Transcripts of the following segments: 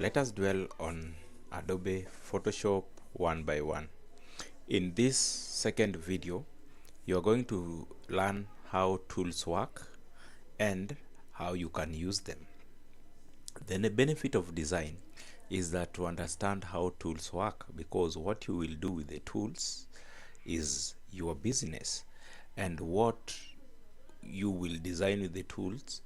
Let us dwell on Adobe Photoshop one by one. In this second video, you are going to learn how tools work and how you can use them. Then the benefit of design is that to understand how tools work, because what you will do with the tools is your business, and what you will design with the tools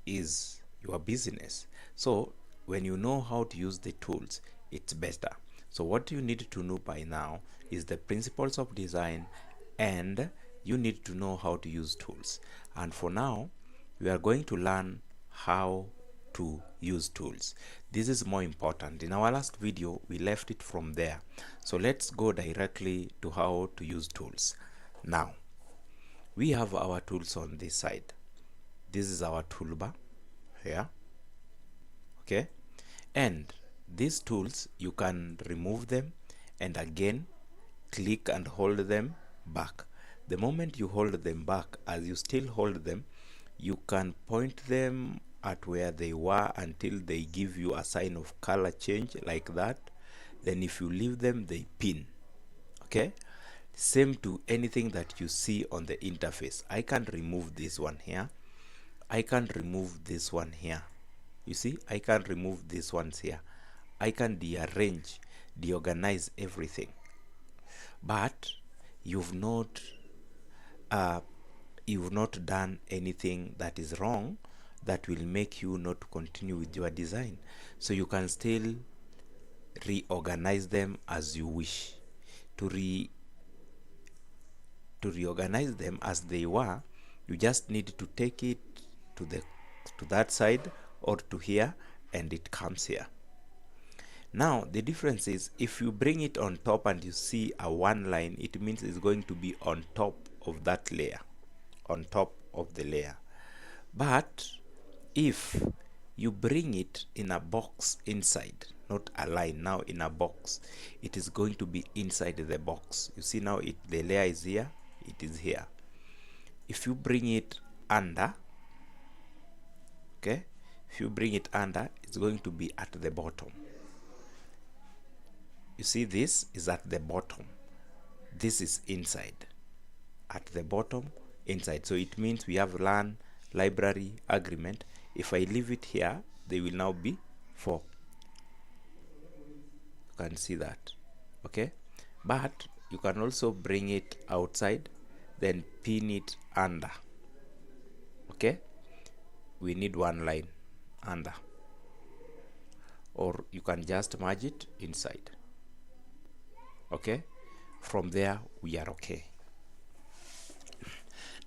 is your business. So when you know how to use the tools, it's better. So what you need to know by now is the principles of design, and you need to know how to use tools. And for now, we are going to learn how to use tools. This is more important. In our last video, we left it from there. So let's go directly to how to use tools. Now, we have our tools on this side. This is our toolbar here. Okay, and these tools, you can remove them and again click and hold them back. The moment you hold them back, as you still hold them, you can point them at where they were until they give you a sign of color change like that. Then if you leave them, they pin. Okay, same to anything that you see on the interface. I can remove this one here. I can remove this one here. You see, I can remove these ones here. I can deorganize everything. But you've not done anything that is wrong that will make you not continue with your design. So you can still reorganize them as you wish. To reorganize them as they were, you just need to take it to that side or to here, and it comes here. Now the difference is, if you bring it on top and you see a one line, it means it's going to be on top of that layer, on top of the layer. But if you bring it in a box inside, not a line, now in a box, it is going to be inside the box. You see, now the layer is here, it is here. If you bring it under, okay, if you bring it under, it's going to be at the bottom. You see, this is at the bottom, this is inside, at the bottom, inside. So it means we have LAN, library, agreement. If I leave it here, they will now be 4. You can see that. Okay, but you can also bring it outside, then pin it under. Okay, we need one line under, or you can just merge it inside. Okay, from there we are okay.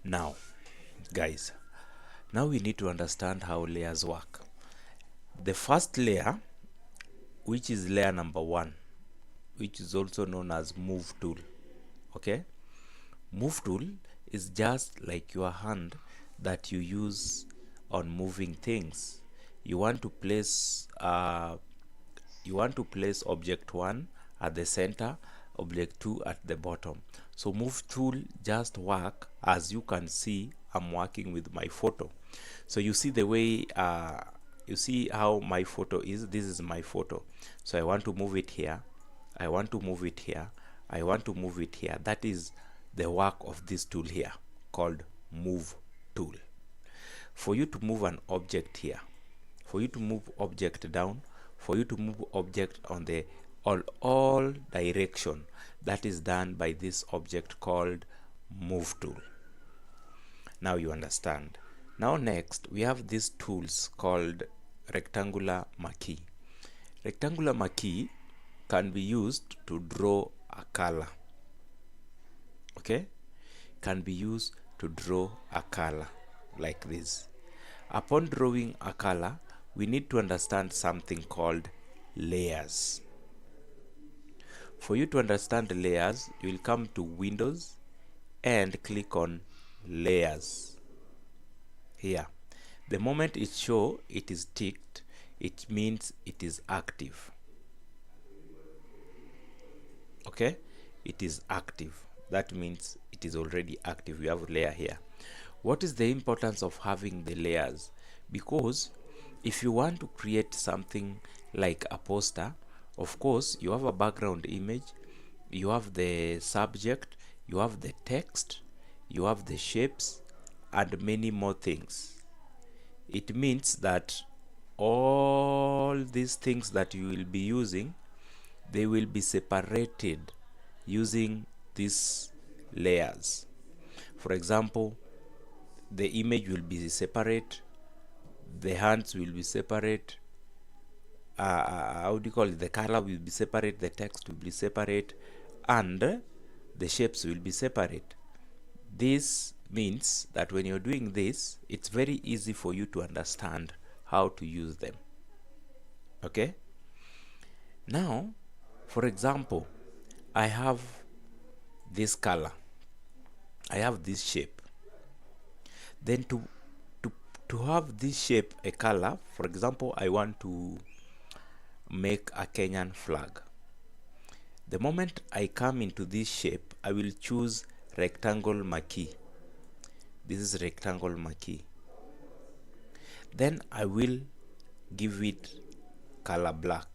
Now guys, now we need to understand how layers work. The first layer, which is layer number 1, which is also known as move tool. Okay, move tool is just like your hand that you use on moving things. You want to place object 1 at the center, object 2 at the bottom. So move tool just work, as you can see I'm working with my photo. So you see the way you see how my photo is. This is my photo, so I want to move it here, I want to move it here, I want to move it here. That is the work of this tool here called move tool. For you to move an object here, for you to move object down, for you to move object on the all direction, that is done by this object called move tool. Now you understand. Now next, we have these tools called rectangular marquee. Rectangular marquee can be used to draw a color. Okay, can be used to draw a color like this. Upon drawing a color, we need to understand something called layers. For you to understand layers, you will come to Windows and click on layers here. The moment it shows it is ticked, it means it is active. Okay, it is active. That means it is already active. We have a layer here. What is the importance of having the layers? Because if you want to create something like a poster. Of course, you have a background image, you have the subject, you have the text, you have the shapes, and many more things. It means that all these things that you will be using, they will be separated using these layers. For example, the image will be separate, the hands will be separate, how do you call it, the color will be separate, the text will be separate, and the shapes will be separate. This means that when you're doing this, it's very easy for you to understand how to use them. Okay, now for example, I have this color, I have this shape. Then to have this shape a color, for example, I want to make a Kenyan flag. The moment I come into this shape, I will choose rectangle marquee. This is rectangle marquee. Then I will give it color black.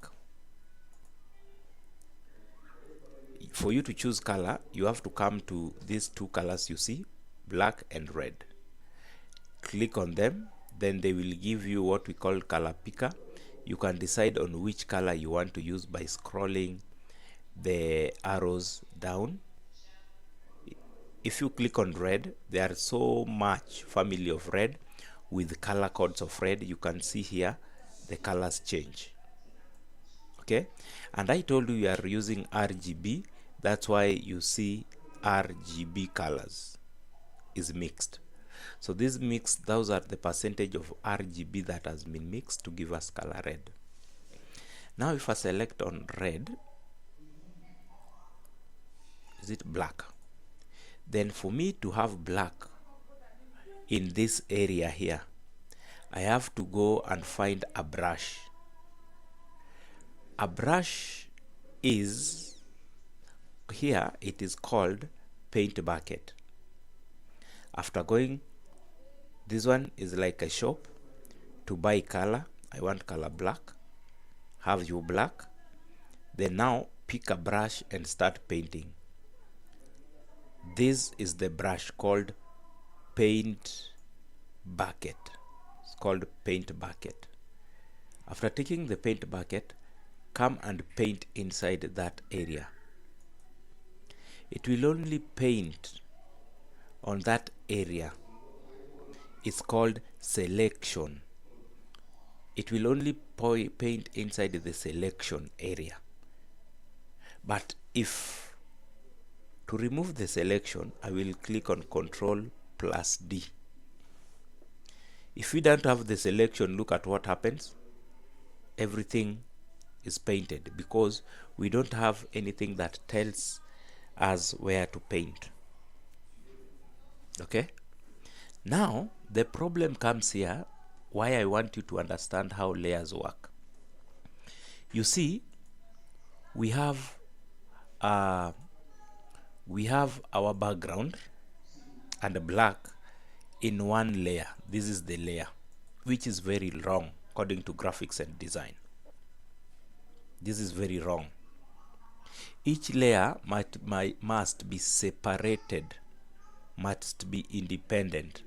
For you to choose color, you have to come to these two colors you see, black and red. Click on them, then they will give you what we call color picker. You can decide on which color you want to use by scrolling the arrows down. If you click on red, there are so much family of red with color codes of red. You can see here the colors change. Okay, and I told you are using RGB, that's why you see RGB colors is mixed. So this mix, those are the percentage of RGB that has been mixed to give us color red. Now if I select on red, is it black? Then for me to have black in this area here, I have to go and find a brush. A brush is here, it is called paint bucket. After going, this one is like a shop to buy color. I want color black, have your black. Then now pick a brush and start painting. This is the brush called paint bucket. It's called paint bucket. After taking the paint bucket, come and paint inside that area. It will only paint on that area. It's called selection. It will only paint inside the selection area. But if to remove the selection, I will click on Ctrl+D. If we don't have the selection, look at what happens. Everything is painted because we don't have anything that tells us where to paint. Okay, now the problem comes here, why I want you to understand how layers work. You see, we have our background and black in one layer. This is the layer, which is very wrong according to graphics and design. This is very wrong. Each layer must be separated, must be independent.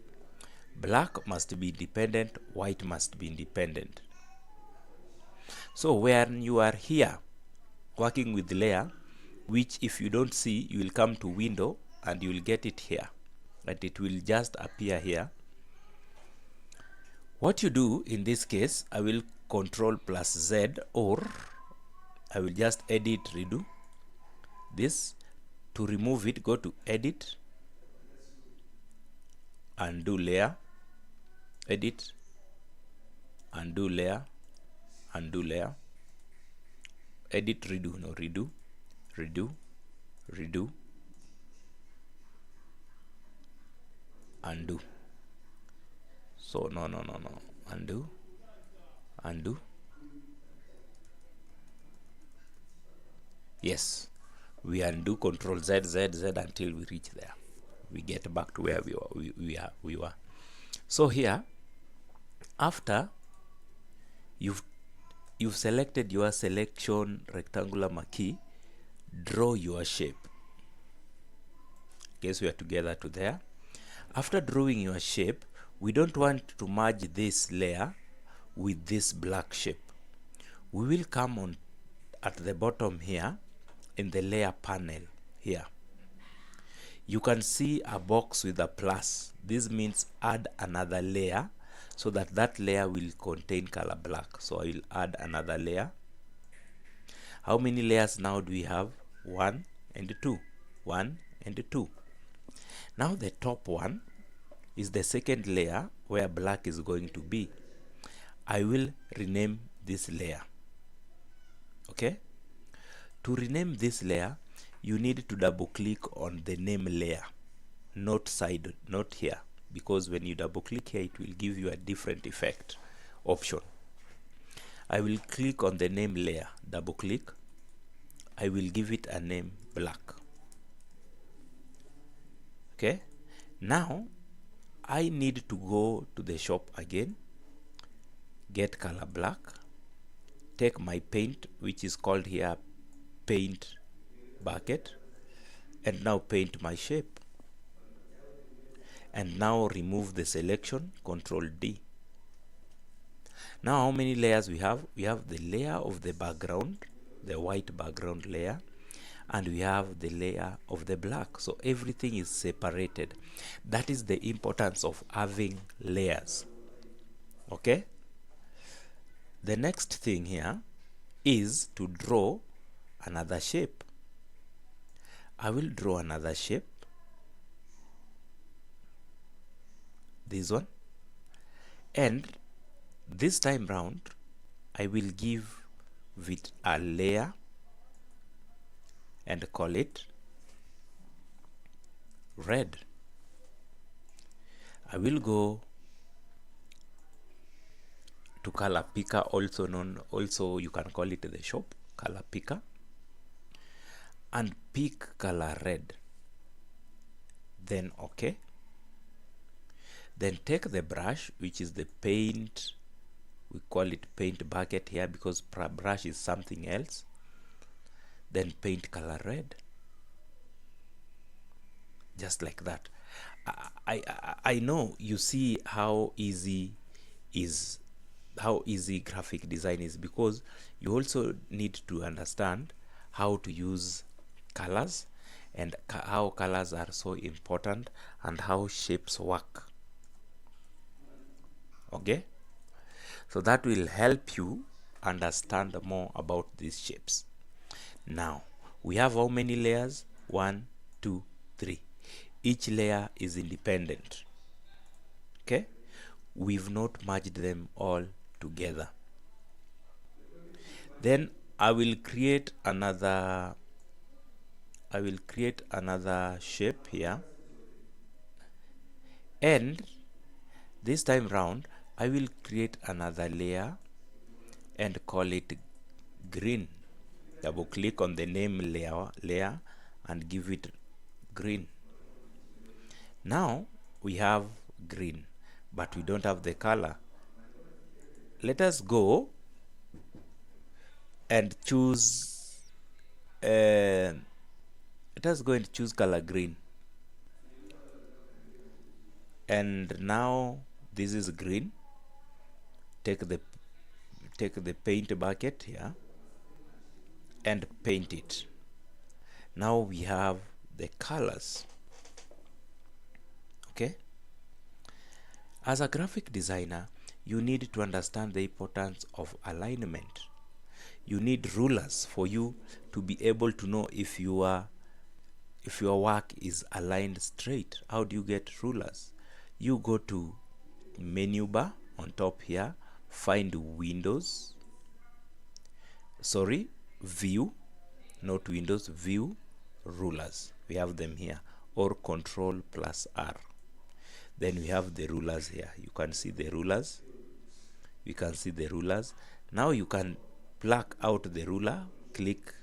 Black must be independent, white must be independent. So when you are here working with the layer, which if you don't see, you will come to window and you will get it here, and it will just appear here. What you do in this case, I will Ctrl+Z, or I will just edit, redo this. To remove it, go to edit, undo layer, edit, undo layer, undo layer, edit, redo, no, redo, redo, redo, undo. So no, undo, undo. Yes, we undo, Ctrl+Z until we reach there. We get back to where we were. So here, after you've selected your selection rectangular marquee, draw your shape. Okay, so we are together to there. After drawing your shape, we don't want to merge this layer with this black shape. We will come on at the bottom here in the layer panel here. You can see a box with a plus. This means add another layer so that that layer will contain color black. So I will add another layer. How many layers now do we have? 1 and 2. 1 and 2. Now the top one is the second layer where black is going to be. I will rename this layer. Okay? To rename this layer, you need to double click on the name layer, not side, not here, because when you double click here, it will give you a different effect option. I will click on the name layer, double click. I will give it a name black. Okay? Now, I need to go to the shop again, get color black, take my paint, which is called here paint bucket, and now paint my shape. And now remove the selection, Control D. Now how many layers we have? We have the layer of the background, the white background layer, and we have the layer of the black. So everything is separated. That is the importance of having layers. Okay? The next thing here is to draw another shape. I will draw another shape, this one, and this time round I will give it a layer and call it red. I will go to color picker, also you can call it the shop, color picker, and pick color red. Then okay. Then take the brush, which is the paint, we call it paint bucket here because brush is something else. Then paint color red, just like that. I know you see how easy graphic design is, because you also need to understand how to use colors and how colors are so important and how shapes work. Okay, so that will help you understand more about these shapes. Now we have how many layers? 1, 2, 3. Each layer is independent. Okay, we've not merged them all together. Then I will create another shape here, and this time round I will create another layer and call it green. Double click on the name layer and give it green. Now we have green, but we don't have the color. Let us go and choose color green. And now this is green. Take the paint bucket here and paint it. Now we have the colors. Okay, as a graphic designer, you need to understand the importance of alignment. You need rulers for you to be able to know if your work is aligned straight. How do you get rulers? You go to menu bar on top here, find Windows, view, not Windows, view, rulers. We have them here, or Control plus R. Then we have the rulers here. You can see the rulers. We can see the rulers. Now you can pluck out the ruler, click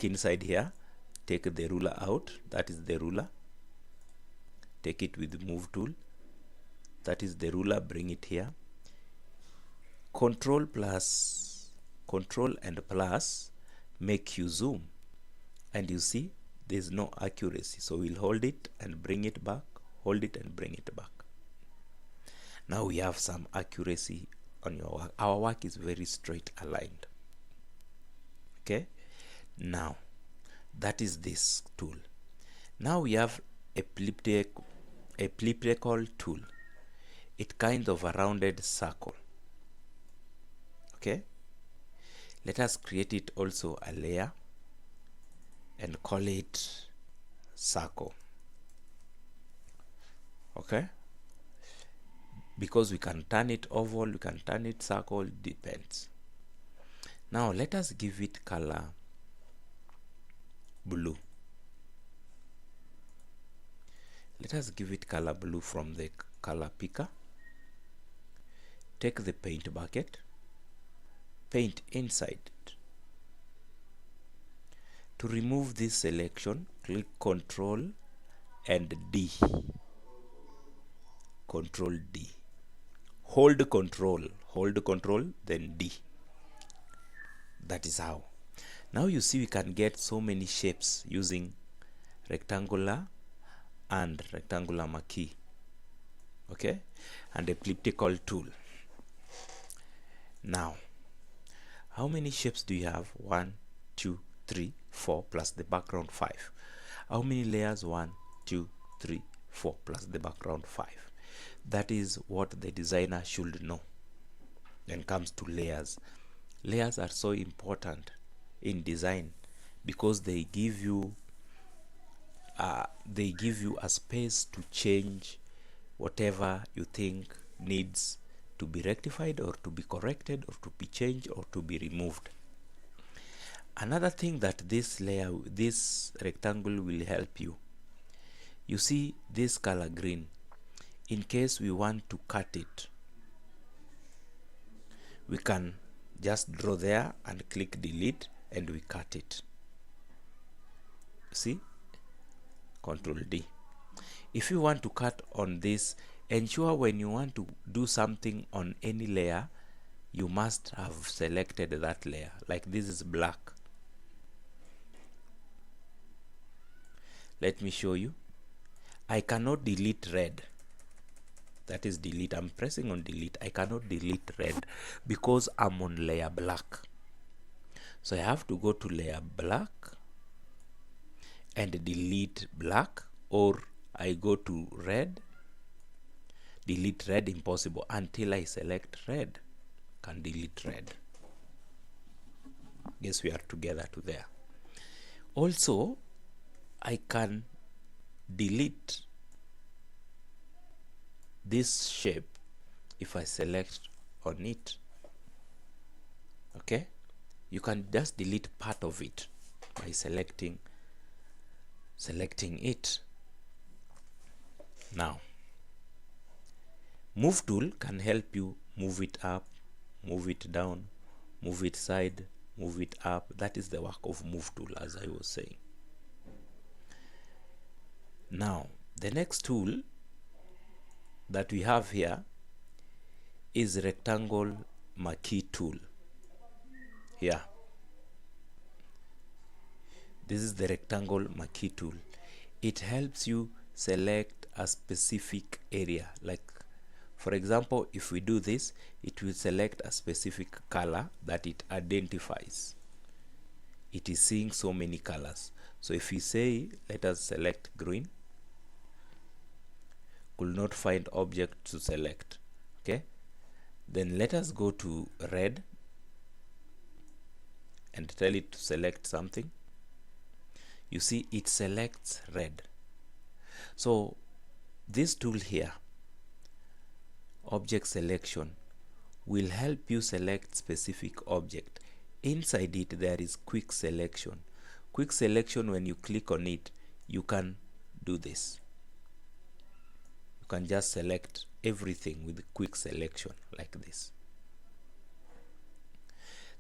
inside here, take the ruler out. That is the ruler. Take it with the move tool. That is the ruler, bring it here. Control and plus make you zoom, and you see there's no accuracy, so we'll hold it and bring it back, hold it and bring it back. Now we have some accuracy on your work. Our work is very straight aligned. Okay, now that is this tool. Now we have a elliptical tool. It kind of a rounded circle. Okay, let us create it also a layer and call it circle. Okay, because we can turn it oval, we can turn it circle, depends. Now let us give it color blue. Let us give it color blue from the color picker. Take the paint bucket, paint inside it. To remove this selection, click Control and D. Control D. Hold Control, then D. That is how. Now you see we can get so many shapes using rectangular and rectangular marquee. Okay, and a elliptical tool. Now, how many shapes do you have? 1, 2, 3, 4 plus the background 5. How many layers? 1, 2, 3, 4 plus the background 5. That is what the designer should know when it comes to layers. Layers are so important in design because they give you a space to change whatever you think needs to be rectified or to be corrected or to be changed or to be removed. Another thing that this rectangle will help you. You see this color green. In case we want to cut it, we can just draw there and click delete and we cut it. See? Control D. If you want to cut on this, ensure when you want to do something on any layer, you must have selected that layer. Like this is black. Let me show you. I cannot delete red. That is delete. I'm pressing on delete. I cannot delete red because I'm on layer black. So I have to go to layer black and delete black, or I go to red, delete red, impossible until I select red. Can delete red. Yes, we are together to there. Also, I can delete this shape if I select on it. Okay, you can just delete part of it by selecting it. Now move tool can help you move it up, move it down, move it side, move it up. That is the work of move tool, as I was saying. Now the next tool that we have here is rectangle marquee tool. Here, this is the rectangle marquee tool. It helps you select a specific area. Like for example, if we do this, it will select a specific color that it identifies. It is seeing so many colors. So if we say let us select green, could not find object to select. Okay, then let us go to red and tell it to select something. You see it selects red. So this tool here, object selection, will help you select specific object. Inside it there is quick selection. Quick selection, when you click on it, you can do this. You can just select everything with quick selection like this.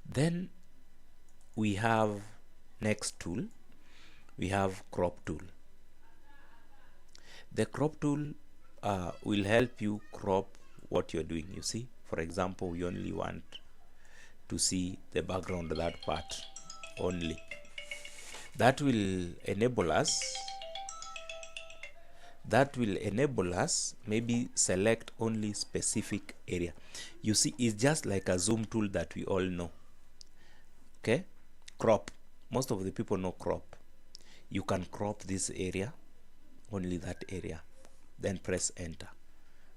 Then we have next tool, we have crop tool. The crop tool will help you crop what you're doing. You see, For example, we only want to see the background, that part only. That will enable us maybe select only specific area. You see, it's just like a zoom tool that we all know. Okay, crop, most of the people know crop. You can crop this area, only that area, then press enter.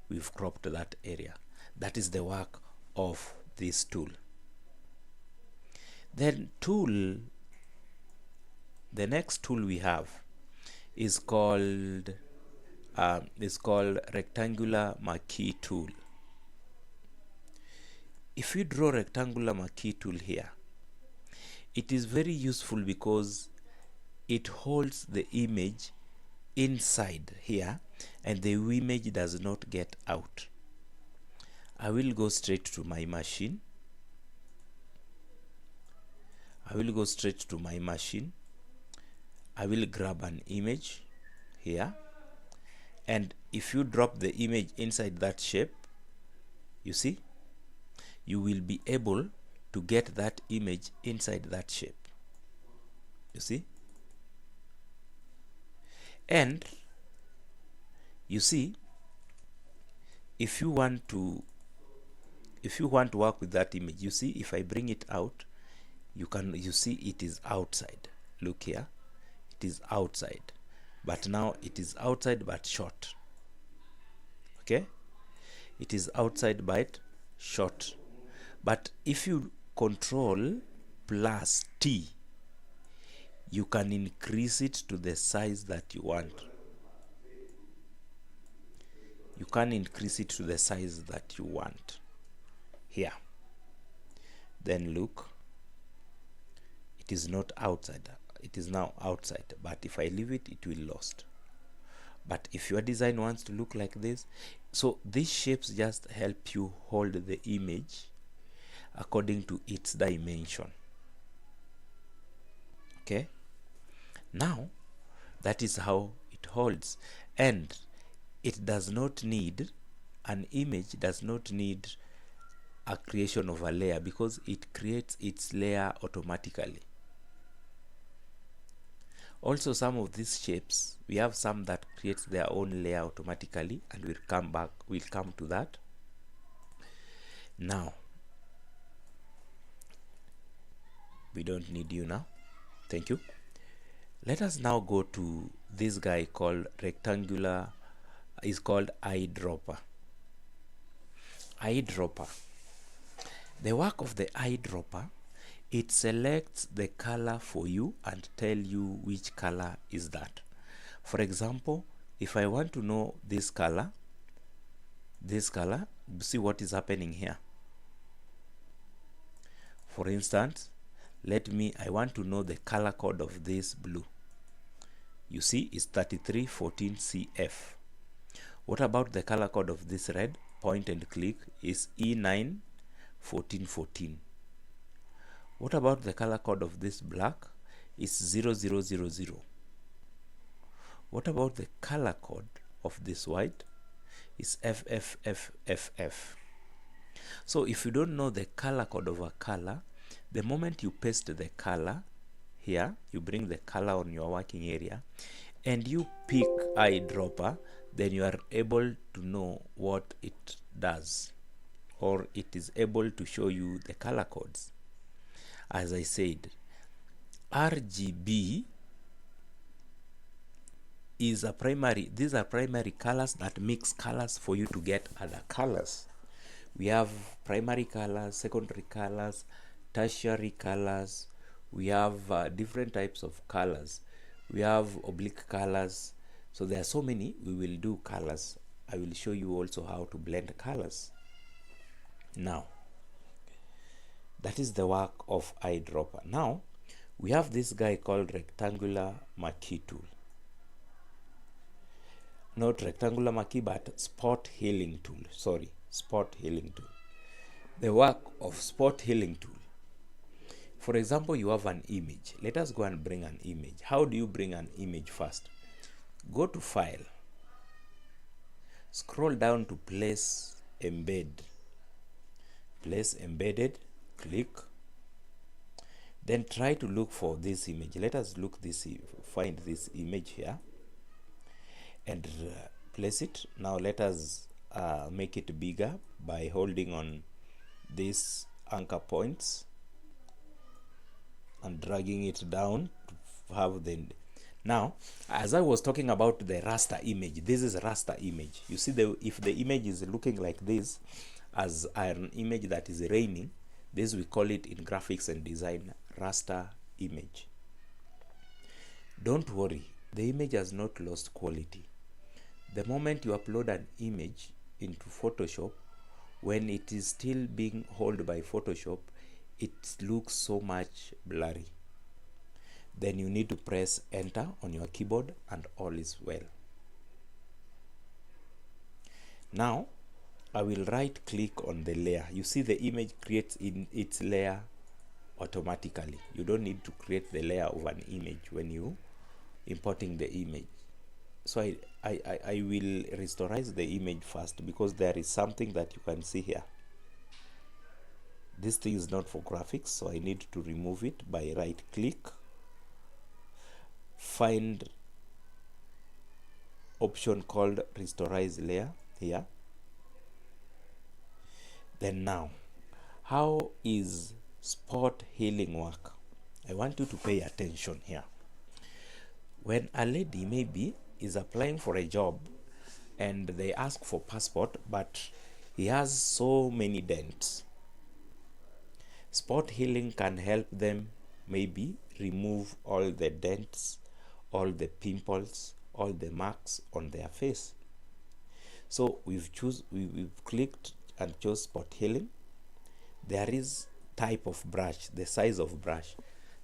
We've cropped that area. That is the work of this tool. Then the next tool we have is called rectangular marquee tool. If you draw rectangular marquee tool here, it is very useful because it holds the image inside here and the image does not get out. I will go straight to my machine. I will grab an image here, and if you drop the image inside that shape, you see, you will be able to get that image inside that shape. You see? And you see, if you want to work with that image, you see, if I bring it out, you see it is outside. Look here, it is outside, but now it is outside but short. Okay, it is outside but short. But if you control plus T, you can increase it to the size that you want. You can increase it to the size that you want here. Then look, it is not outside, it is now outside, but if I leave it, it will lost. But if your design wants to look like this, so these shapes just help you hold the image according to its dimension. Okay, now that is how it holds, and it does not need, an image does not need a creation of a layer because it creates its layer automatically. Also, some of these shapes, we have some that creates their own layer automatically, and we'll come to that. Now, we don't need you now. Thank you. Let us now go to this guy called rectangular, is called eyedropper. Eyedropper. The work of the eyedropper, it selects the color for you and tell you which color is that. For example, if I want to know this color, see what is happening here. For instance, I want to know the color code of this blue. You see, it's 3314 CF. What about the color code of this red? Point and click is E91414. What about the color code of this black? It's 0000. What about the color code of this white? It's FFFFF. So if you don't know the color code of a color, the moment you paste the color here, you bring the color on your working area, and you pick eyedropper, then you are able to know what it does, or it is able to show you the color codes. As I said, RGB is a primary, these are primary colors that mix colors for you to get other colors. We have primary colors, secondary colors, tertiary colors. We have different types of colors. We have oblique colors. So there are so many. We will do colors. I will show you also how to blend colors. Now, that is the work of eyedropper. Now, we have this guy called rectangular marquee tool. Not rectangular marquee, but spot healing tool. Sorry, spot healing tool. The work of spot healing tool. For example, you have an image. Let us go and bring an image. How do you bring an image first? Go to File. Scroll down to Place Embed. place embedded, click, then try to look for this image. Let us find this image here and place it. Now let us make it bigger by holding on these anchor points and dragging it down to have the. Now, as I was talking about the raster image, this is a raster image. You see, if the image is looking like this, as an image that is raining, this we call it in graphics and design raster image. Don't worry, the image has not lost quality. The moment you upload an image into Photoshop, when it is still being held by Photoshop, it looks so much blurry. Then you need to press enter on your keyboard and all is well. Now I will right click on the layer. You see the image creates in its layer automatically. You don't need to create the layer of an image when you importing the image. So I will rasterize the image first, because there is something that you can see here. This thing is not for graphics, so I need to remove it by right click, find option called rasterize layer here. Then now, how is spot healing work? I want you to pay attention here. When a lady maybe is applying for a job and they ask for passport, but he has so many dents, spot healing can help them maybe remove all the dents, all the pimples, all the marks on their face. So we've clicked and chose spot healing. There is type of brush, the size of brush.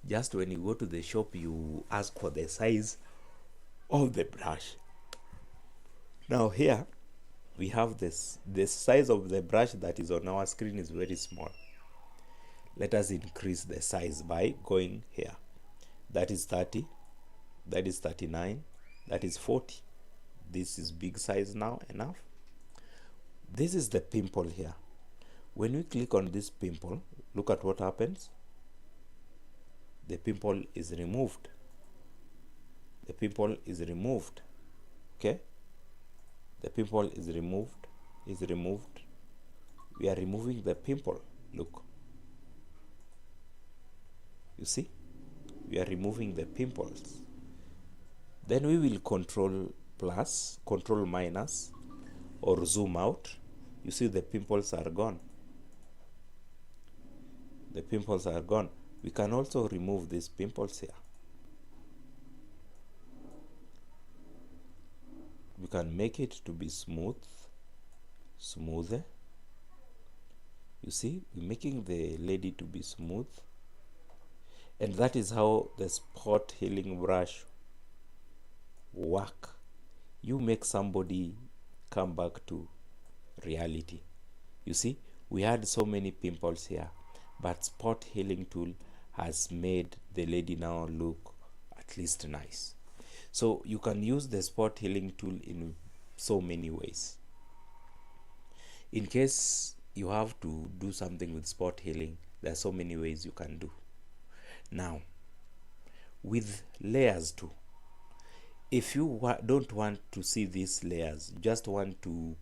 Just when you go to the shop, you ask for the size of the brush. Now here we have this size of the brush that is on our screen is very small. Let us increase the size by going here. That is 30, that is 39, that is 40. This is big size now, enough. This is the pimple here. When we click on this pimple, look at what happens. The pimple is removed. The pimple is removed. Okay? The pimple is removed. We are removing the pimple. Look. You see? We are removing the pimples. Then we will control plus, control minus, or zoom out. You see the pimples are gone. The pimples are gone. We can also remove these pimples here. We can make it to be smoother. You see, we're making the lady to be smooth. And that is how the spot healing brush work. You make somebody come back to reality. You see, we had so many pimples here, but spot healing tool has made the lady now look at least nice. So you can use the spot healing tool in so many ways. In case you have to do something with spot healing, there are so many ways you can do. Now, with layers too, if you don't want to see these layers, just want to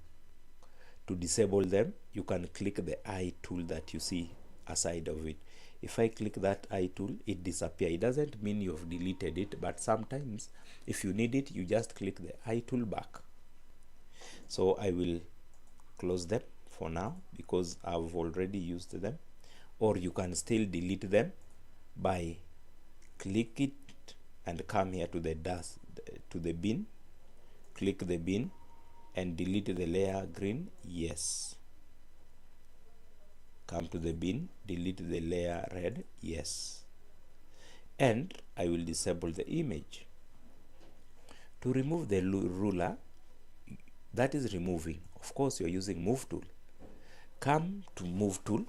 disable them, you can click the eye tool that you see aside of it. If I click that eye tool, it disappears. It doesn't mean you've deleted it, but sometimes if you need it, you just click the eye tool back. So I will close them for now because I've already used them. Or you can still delete them by click it and come here to the bin, click the bin and delete the layer green. Yes. Come to the bin, delete the layer red. Yes. And I will disable the image. To remove the ruler, that is removing. Of course, you're using move tool. Come to move tool.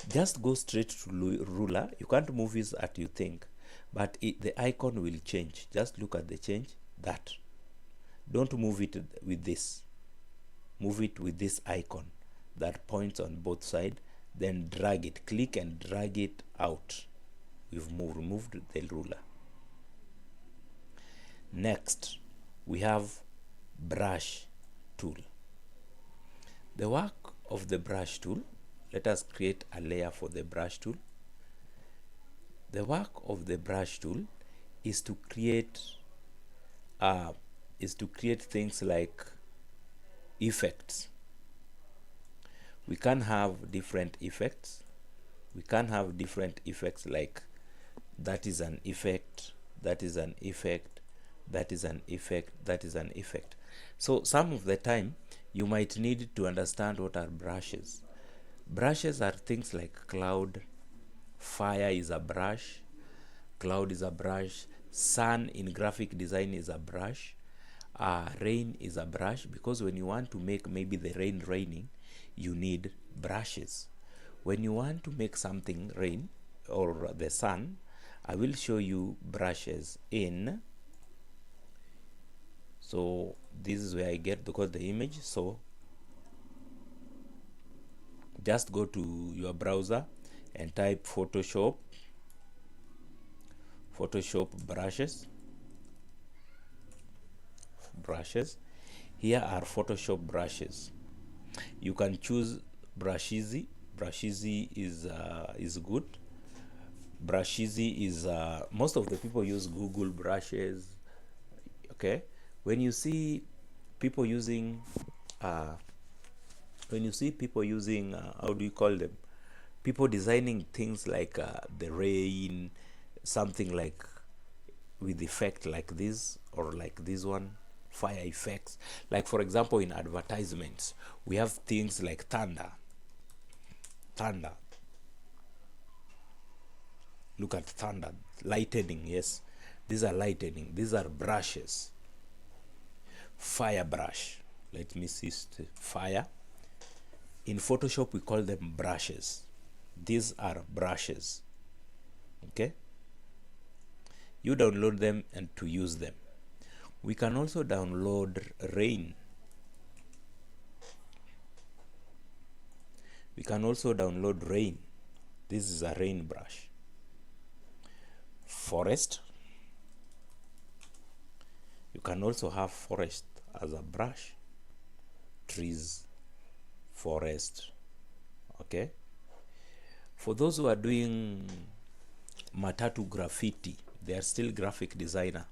Just go straight to ruler. You can't move it as you think, but the icon will change. Just look at the change. That. Don't move it with this. Move it with this icon. that points on both sides, then drag it, click and drag it out. We've removed the ruler. Next, we have brush tool. The work of the brush tool, let us create a layer for the brush tool. The work of the brush tool is to create things like effects. We can have different effects. We can have different effects like that is an effect, that is an effect, that is an effect, that is an effect. So some of the time you might need to understand what are brushes. Brushes are things like cloud, fire is a brush, cloud is a brush, sun in graphic design is a brush, rain is a brush, because when you want to make maybe the rain raining, you need brushes. When you want to make something rain or the sun, I will show you brushes in. So this is where I get the image. So just go to your browser and type Photoshop brushes. Here are Photoshop brushes. You can choose Brushizi. Brushizi is good. Brushizi is most of the people use Google brushes. Okay, when you see people using how do you call them, people designing things like the rain, something like with effect like this or like this one, fire effects. Like for example, in advertisements, we have things like thunder. Look at thunder, lightning. Yes, these are lightning. These are brushes. Fire brush. Let me see fire. In Photoshop, we call them brushes. These are brushes. Okay. You download them and to use them. We can also download rain. We can also download rain. This is a rain brush. Forest. You can also have forest as a brush. Trees, forest. Okay. For those who are doing matatu graffiti, they are still graphic designer.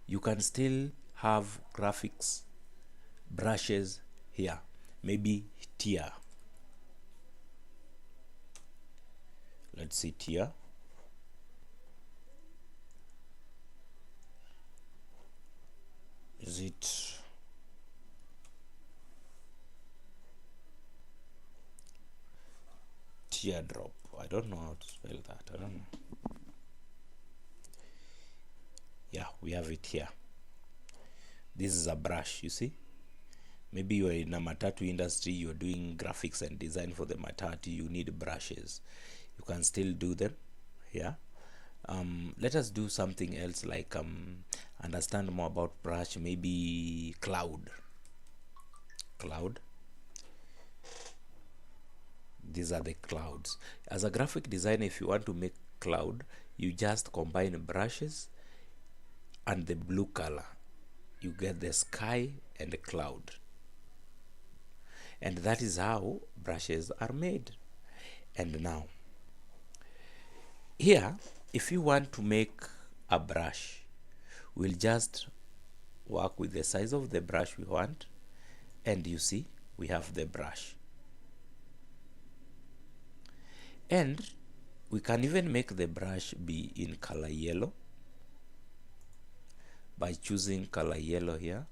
You can still have graphics brushes here. Maybe tier. Let's see tier. Is it teardrop? I don't know how to spell that. I don't know. Yeah, we have it here. This is a brush, you see. Maybe you're in a matatu industry, you're doing graphics and design for the matatu, you need brushes. You can still do them here. Let us do something else, like understand more about brush. Maybe cloud. These are the clouds. As a graphic designer, if you want to make cloud, you just combine brushes and the blue color. You get the sky and the cloud. And that is how brushes are made. And now, here, if you want to make a brush, we'll just work with the size of the brush we want. And you see, we have the brush. And we can even make the brush be in color yellow by choosing color yellow here.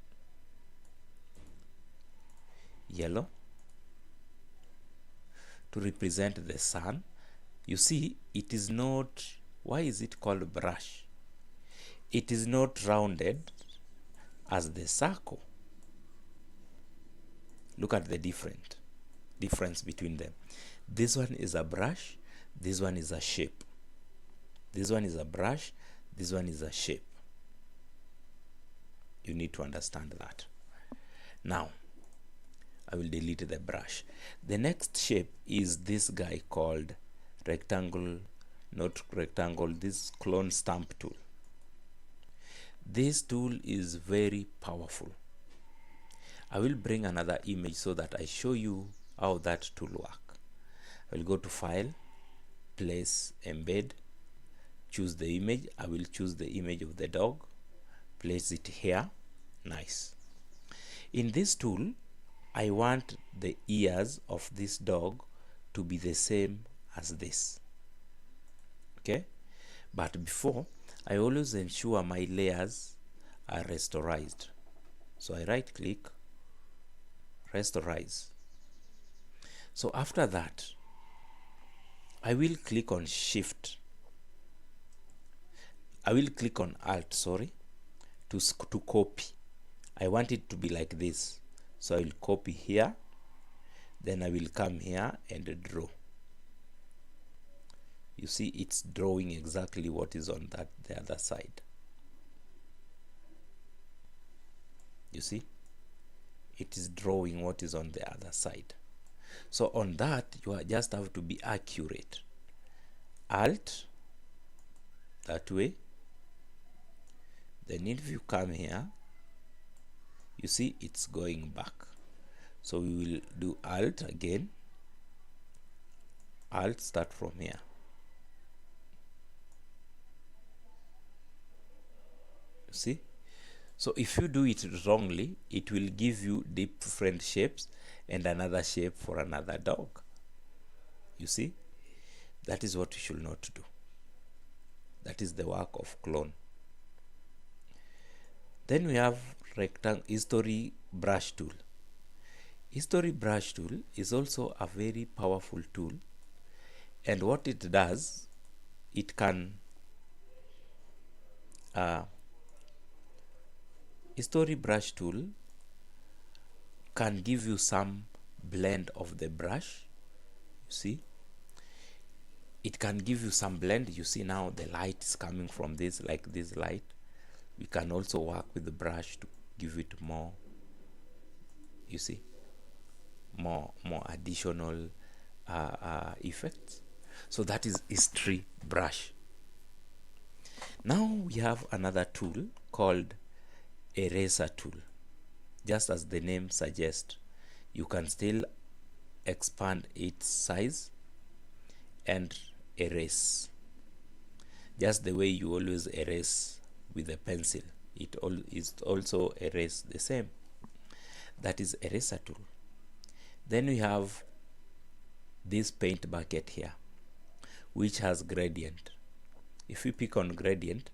Yellow to represent the sun. You see, it is not, why is it called brush? It is not rounded as the circle. Look at the difference between them. This one is a brush, this one is a shape. This one is a brush, this one is a shape. You need to understand that. Now, I will delete the brush. The next shape is this guy called rectangle, not rectangle, this clone stamp tool. This tool is very powerful. I will bring another image so that I show you how that tool works. I will go to File, Place, Embed, choose the image. I will choose the image of the dog, place it here. Nice. In this tool, I want the ears of this dog to be the same as this. Okay? But before, I always ensure my layers are rasterized. So I right click, rasterize. So after that, I will click on Shift. I will click on Alt, sorry, to copy. I want it to be like this. So I will copy here, then I will come here and draw. You see, it's drawing exactly what is on the other side. You see, it is drawing what is on the other side. So on that, you just have to be accurate. Alt, that way. Then if you come here, you see it's going back. So we will do Alt again. Alt, start from here. You see? So if you do it wrongly, it will give you different shapes and another shape for another dog. You see? That is what you should not do. That is the work of clone. Then we have History Brush Tool. History Brush Tool is also a very powerful tool, and what it does, it can History Brush Tool can give you some blend of the brush. You see, it can give you some blend. You see now the light is coming from this, like this light. We can also work with the brush to give it more, you see, more additional effects. So that is History Brush. Now we have another tool called Eraser Tool. Just as the name suggests, you can still expand its size and erase, just the way you always erase with a pencil. It is also erase the same. That is Eraser Tool. Then we have this paint bucket here, which has gradient. If you pick on gradient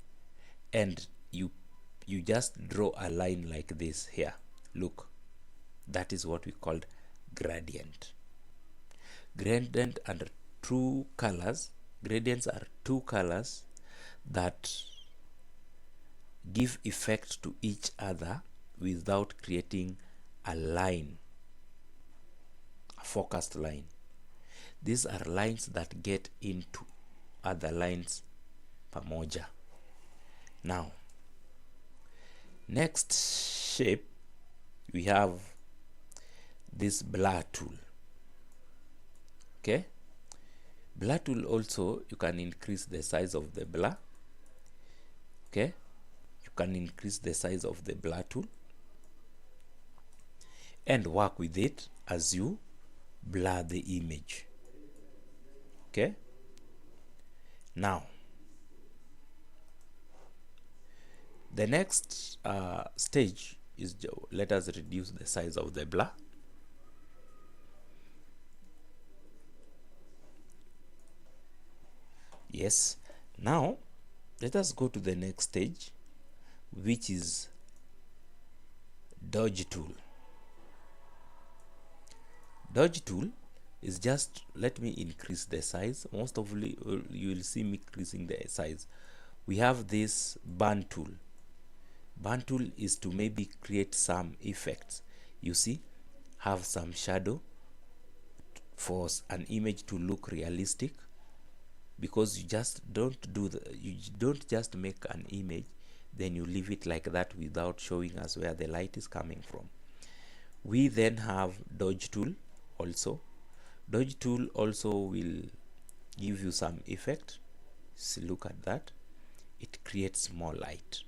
and you just draw a line like this here, look, that is what we called gradient. Gradient and true colors. Gradients are two colors that give effect to each other without creating a line, a focused line. These are lines that get into other lines pamoja. Now, next shape, we have this blur tool. Okay, blur tool also, you can increase the size of the blur. Okay, you can increase the size of the blur tool and work with it as you blur the image. Okay, now the next stage is, let us reduce the size of the blur. Yes, now let us go to the next stage, which is Dodge tool. Dodge tool is just, let me increase the size. Most of you will see me increasing the size. We have this burn tool. Burn tool is to maybe create some effects. You see, have some shadow for an image to look realistic, because you just don't do you don't just make an image then you leave it like that without showing us where the light is coming from. We then have dodge tool also. Dodge tool also will give you some effect. So look at that. It creates more light.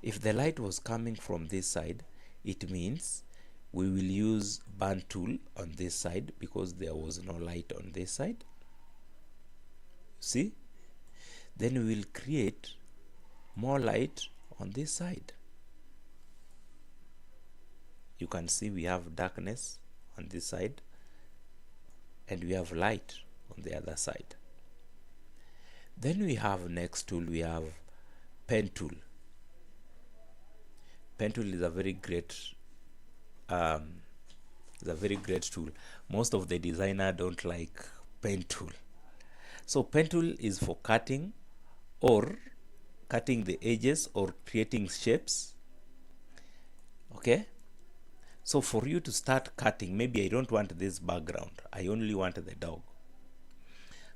If the light was coming from this side, it means we will use burn tool on this side because there was no light on this side. See? Then we will create more light on this side. You can see we have darkness on this side and we have light on the other side. Then we have next tool, we have pen tool. Pen tool is a very great tool. Most of the designer don't like pen tool. So pen tool is for cutting or cutting the edges or creating shapes. Okay, so for you to start cutting, maybe I don't want this background, I only want the dog.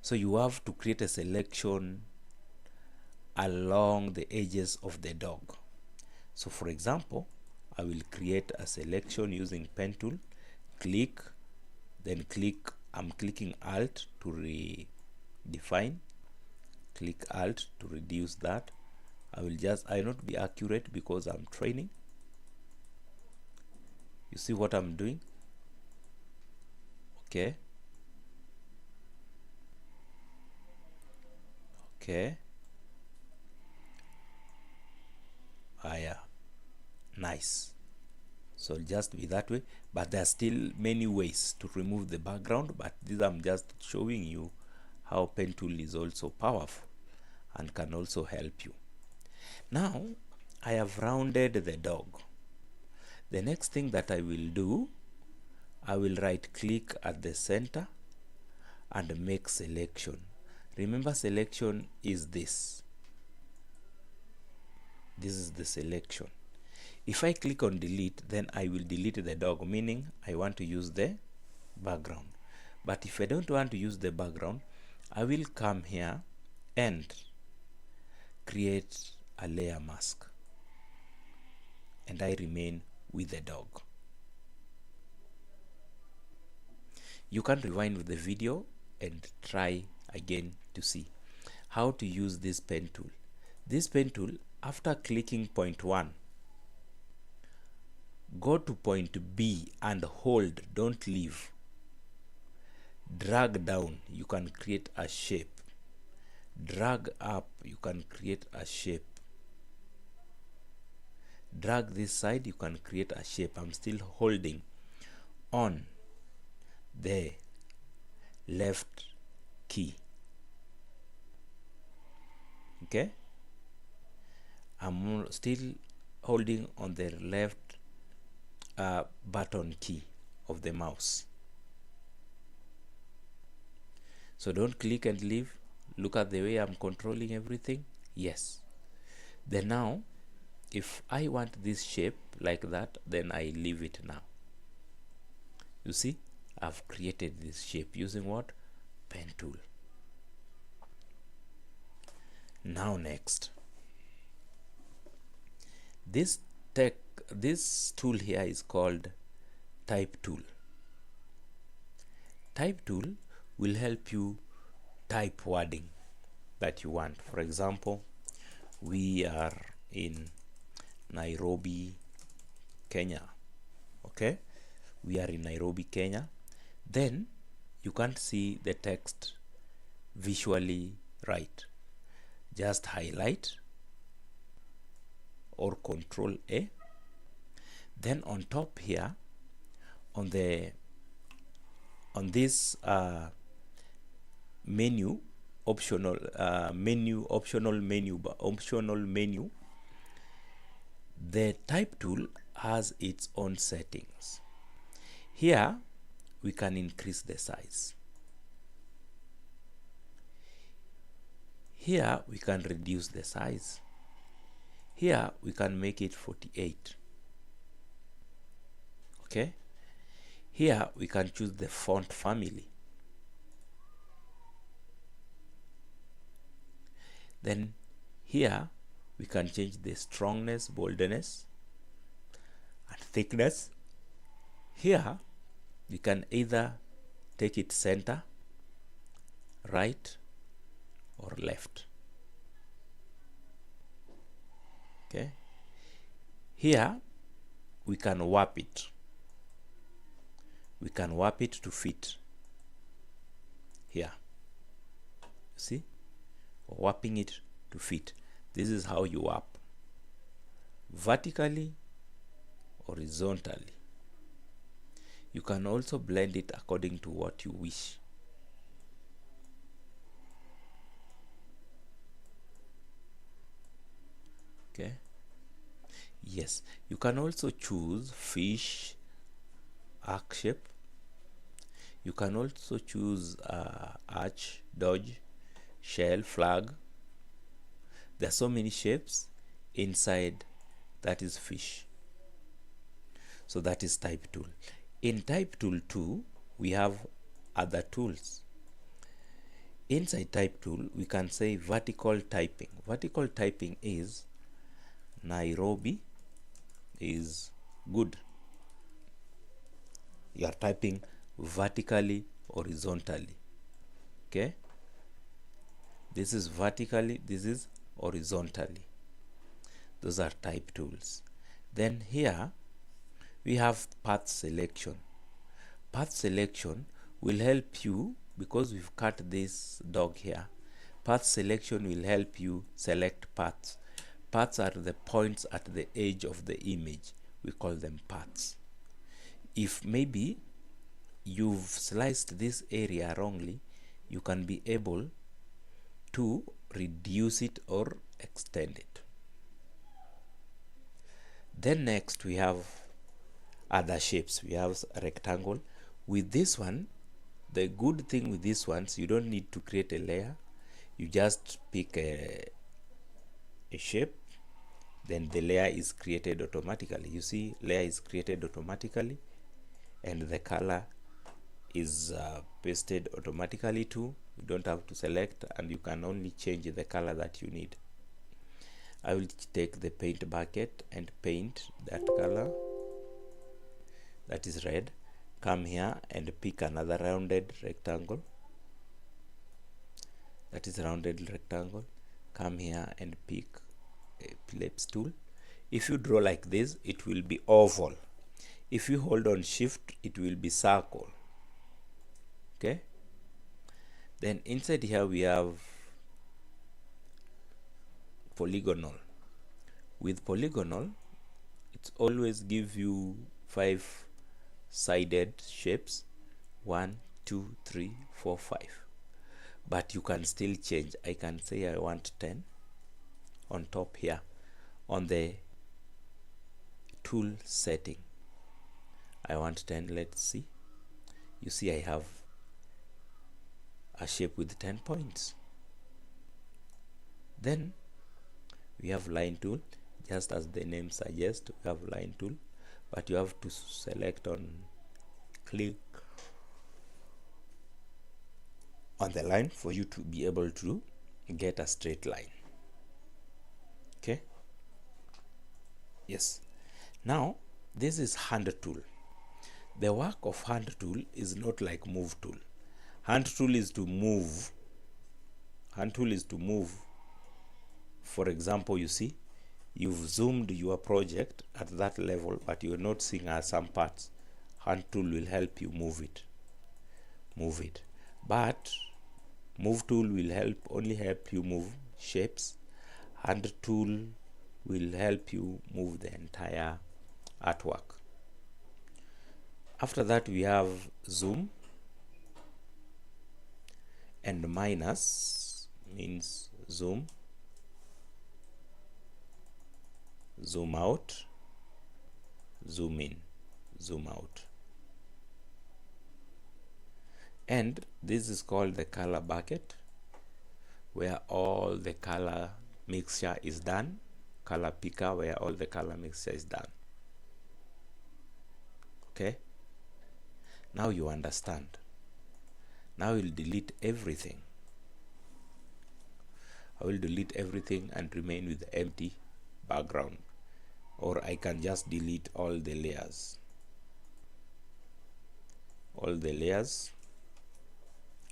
So you have to create a selection along the edges of the dog. So for example, I will create a selection using pen tool, click, then click, I'm clicking Alt to redefine, click Alt to reduce that. I will not be accurate because I'm training. You see what I'm doing? Okay. Okay. Yeah. Nice. So just be that way, but there are still many ways to remove the background, but this I'm just showing you how pen tool is also powerful and can also help you. Now I have rounded the dog. The next thing that I will do, I will right click at the center and make selection. Remember, selection is this. This is the selection. If I click on delete, then I will delete the dog, meaning I want to use the background. But if I don't want to use the background, I will come here and create a layer mask, and I remain with the dog. You can rewind the video and try again to see how to use this pen tool. This pen tool, after clicking point 1, go to point B and hold, don't leave. Drag down, you can create a shape. Drag up, you can create a shape. Drag this side, you can create a shape. I'm still holding on the left key. Okay, I'm still holding on the left button key of the mouse. So don't click and leave. Look at the way I'm controlling everything. Yes. Then now, if I want this shape like that, then I leave it now. You see, I've created this shape using what? Pen tool. Now next, this tool here is called type tool. Type tool will help you type wording that you want. For example, we are in Nairobi, Kenya. Okay, we are in Nairobi, Kenya. Then you can't see the text visually right. Just highlight or Control A. Then on top here, on this menu, optional menu, the type tool has its own settings. Here we can increase the size. Here we can reduce the size. Here we can make it 48. Okay, here we can choose the font family. Then here we can change the strongness, boldness, and thickness. Here you can either take it center, right, or left. Okay, here we can warp it. We can warp it to fit. Here, see, warping it to fit. This is how you warp: vertically, horizontally. You can also blend it according to what you wish. Okay, yes, you can also choose fish, arc shape. You can also choose arch, dodge, shell, flag. There are so many shapes inside that is fish. So that is type tool. In type tool 2, we have other tools. Inside type tool, we can say vertical typing. Vertical typing is Nairobi is good. You are typing vertically, horizontally. Okay, this is vertically, this is horizontally. Those are type tools. Then here we have path selection. Path selection will help you, because we've cut this dog here. Path selection will help you select paths. Paths are the points at the edge of the image. We call them paths. If maybe you've sliced this area wrongly, you can be able to reduce it or extend it. Then next we have other shapes. We have a rectangle. With this one, the good thing with this ones, you don't need to create a layer. You just pick a shape, then the layer is created automatically. You see, layer is created automatically, and the color is pasted automatically too. You don't have to select, and you can only change the color that you need. I will take the paint bucket and paint that color, that is red. Come here and pick another rounded rectangle, that is rounded rectangle. Come here and pick a ellipse tool. If you draw like this, it will be oval. If you hold on shift, it will be circle. Okay, then inside here we have polygonal. With polygonal, it always gives you 5-sided shapes, 1, 2, 3, 4, 5. But you can still change. I can say I want 10 on top here on the tool setting. I want 10. Let's see. You see, I have a shape with 10 points. Then we have line tool. Just as the name suggests, we have line tool, but you have to select on, click on the line for you to be able to get a straight line. Okay, yes. Now this is hand tool. The work of hand tool is not like move tool. Hand tool is to move. Hand tool is to move. For example, you see, you've zoomed your project at that level, but you're not seeing some parts. Hand tool will help you move it. But move tool will only help you move shapes. Hand tool will help you move the entire artwork. After that, we have zoom, and minus means zoom, zoom out, zoom in, zoom out. And this is called the color bucket, where all the color mixture is done. Color picker, where all the color mixture is done. Okay, now you understand. Now we'll delete everything. I will delete everything and remain with the empty background or I can just delete all the layers.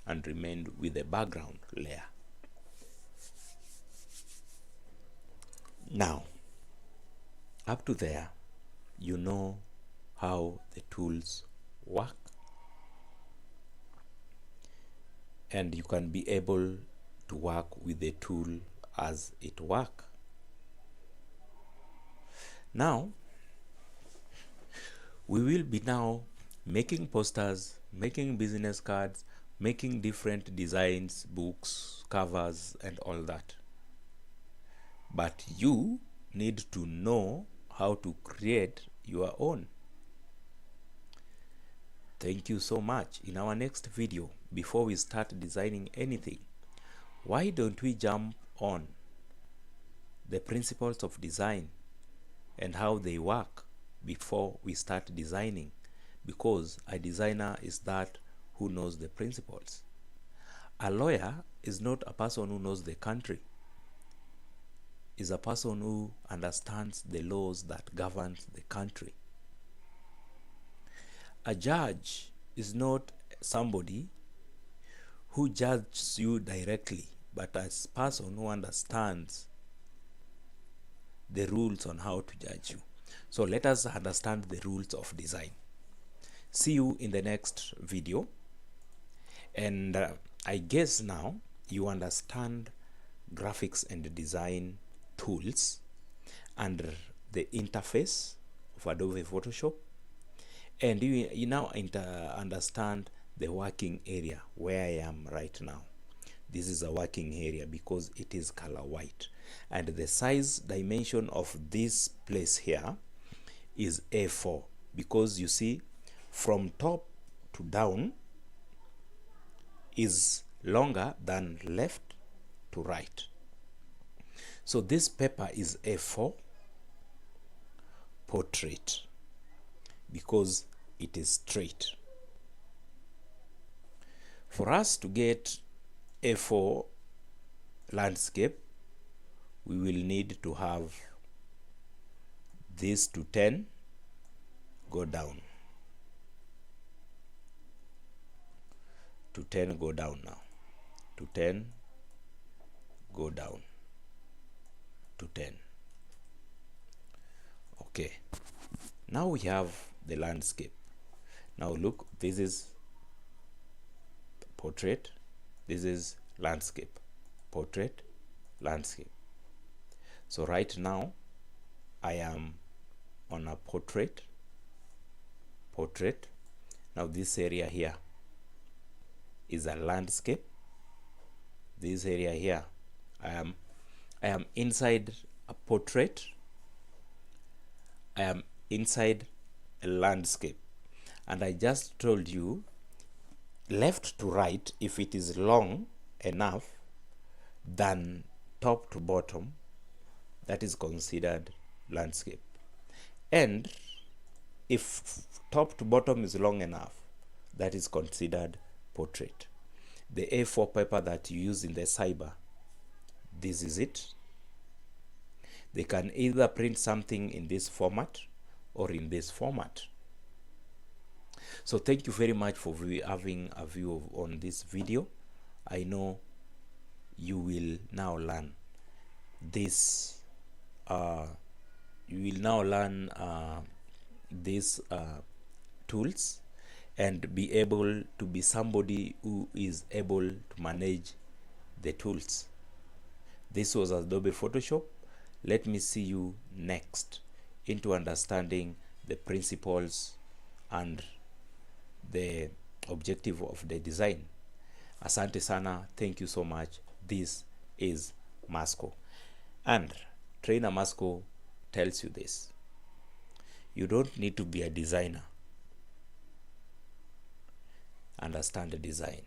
And remain with the background layer. Now, up to there, you know how the tools work, and you can be able to work with the tool as it works. Now, we will be now making posters, making business cards, making different designs, books, covers, and all that. But you need to know how to create your own. Thank you so much. In our next video, before we start designing anything, why don't we jump on the principles of design and how they work before we start designing? Because a designer is that who knows the principles. A lawyer is not a person who knows the country. Is a person who understands the laws that govern the country. A judge is not somebody who judges you directly, but a person who understands the rules on how to judge you. So let us understand the rules of design. See you in the next video. And I guess now you understand graphics and design tools and the interface of Adobe Photoshop, and you now understand the working area where I am right now. This is a working area because it is color white, and the size dimension of this place here is A4, because you see from top to down is longer than left to right. So this paper is A4 portrait because it is straight. For us to get A4 landscape, we will need to have this to 10 go down. To 10 go down now. To 10 go down. To 10. Okay. Now we have the landscape. Now look, this is portrait, this is landscape, portrait, landscape. So right now I am on a portrait. Now this area here is a landscape. This area here, I am inside a portrait. I am inside a landscape, and I just told you left to right, if it is long enough than top to bottom, that is considered landscape, and if top to bottom is long enough, that is considered portrait. The A4 paper that you use in the cyber, this is it. They can either print something in this format or in this format. So thank you very much for having a view on this video. I know you will now learn this. You will now learn these tools and be able to be somebody who is able to manage the tools. This was Adobe Photoshop. Let me see you next into understanding the principles and the objective of the design. Asante sana, thank you so much. This is Masco, and Trainer Masco tells you this: you don't need to be a designer. Understand the design.